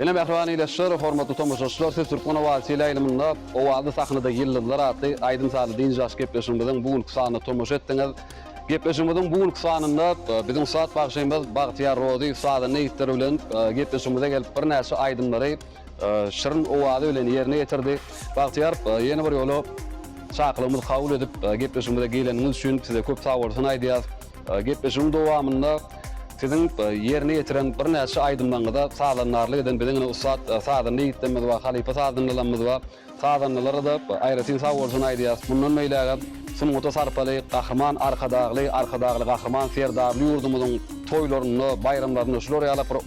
Ene mehriban ileşler, hormatly tomoşaçylar, siz Türkmen owasy aýlymynda owady sahnada ýyllar atly Aydın Saly diýinjaş gepleşigimizden bugünkü sanyny tomoş etdiňiz. Gepleşigimizden bugünkü sanynda biziň saat bagşymyz Bagtyar Rodi saatny ýitdir bilen gepleşigimize gelip bir näçe aýdymlary şirin owady bilen ýerine ýetirdi. Bagtyar ýene bir ýolu çaqlymyzy kabul edip gepleşigimize geleniňiz üçin size köp sag bolsun aýdýar. Gepleşigim dowamynda sizin yerine getiren bir näçe aýdymlaryňyza sağlanarlyk eden biziň ustad Sadyny ýitmedi we Halipa Sadynylamyz we Sadynylary da aýratyn sag bolsun aýdýar. Bundan meýläge Sunuta sarpaly, gahrman arkadagly gahrman serdarly ýurdumyzyň toýlaryny, bayramlaryny şolary alyp bir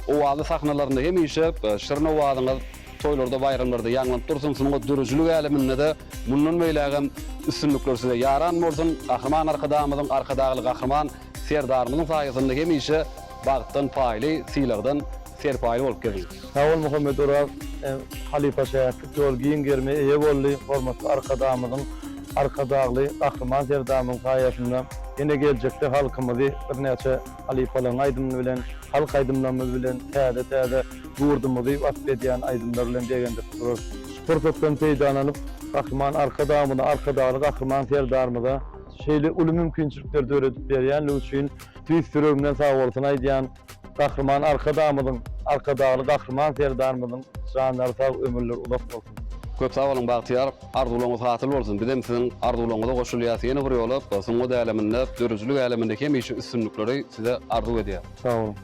owady sahnalaryny hemişe şirin owadyňyz toýlarda bayramlarda ýanglanyp dursun. Sunuňa dürüjlük äleminde de bundan meýläge üstünlikler size ýaran bolsun. Gahrman arkadagly gahrman serdarmyzyň saýasynda hemişe bagtdan paýly, sylardan serpaýly bolup geldi. Sağol Muhammed Uras, Halipa şäherlik ýol giň germe eýe boldy. Hormatly arkadagly gahrman serdarmyň saýasynda ýene geljekde halkymyzy bir näçe Halipalaryň aýdymly bilen, halk aýdymlary bilen täze ýurdumyzy wasp edýän aýdymlar bilen degende durur. Sportdan peýdananyp gahrman arkadagly gahrman serdarmyza şeýle uly mümkinçilikler döredip berýän üçin tüýs sürümden sag bolsun aýdýan gahrman arkadagly gahrman serdarmyzyň janlary sag ömürler ulap bolsun. Köp sag bolun Bagtyar, arzuwlaryňyz hatyl bolsun. Bizem siziň arzuwlaryňyza goşulýas ýene bir ýolap, soňky däleminde, dürüjlük äleminde hemişe üstünlikleri size arzu edýär. Sag bolun.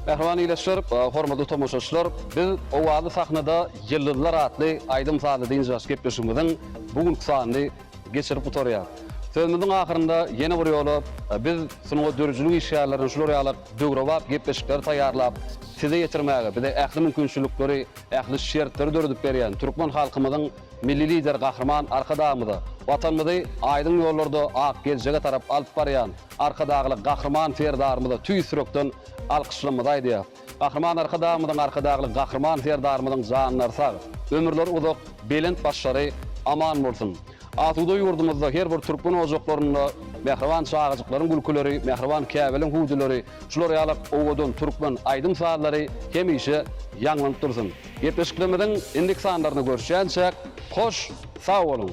Mehriban ileşler, hormatly tomoşaçylar, biz owady sahnada ýyllar atly Aydyn Saly diýinjaş gepleşigimiziň bugünkü sanyny geçirip oturýar. Sözümizin ahyrynda ýene bir ýoly biz sunuňa dürüjlük işgärlerini şolary alyp döwrewap gepleşikler taýýarlap size ýetirmäge bize ähli mümkinçilikleri, ähli şertleri döredip berýän türkmen halkymyzyň milli lider gahrman arkadagymyzy, watanymyzy aýdyn ýollarda ak geljege tarap alyp barýan arkadagly gahrman serdarmyzy tüý sürekden alkyşlamagy aýdýar. Gahrman arkadagly gahrman serdarmyzyň janlary sag, ömürleri uzak, belent başlary aman bolsun. Atuda ýurdumyzda her bir türkmen ojaklaryna mehriban çağıjyklaryň gülküleri, mehriban käbeliň huýdulary, şolary alyp owadan türkmen Aydyn Salylary hemişe ýanglanyp dursun. Gepleşiklerimiziň indik sanlaryny görüşýänçä hoş, sag bolun.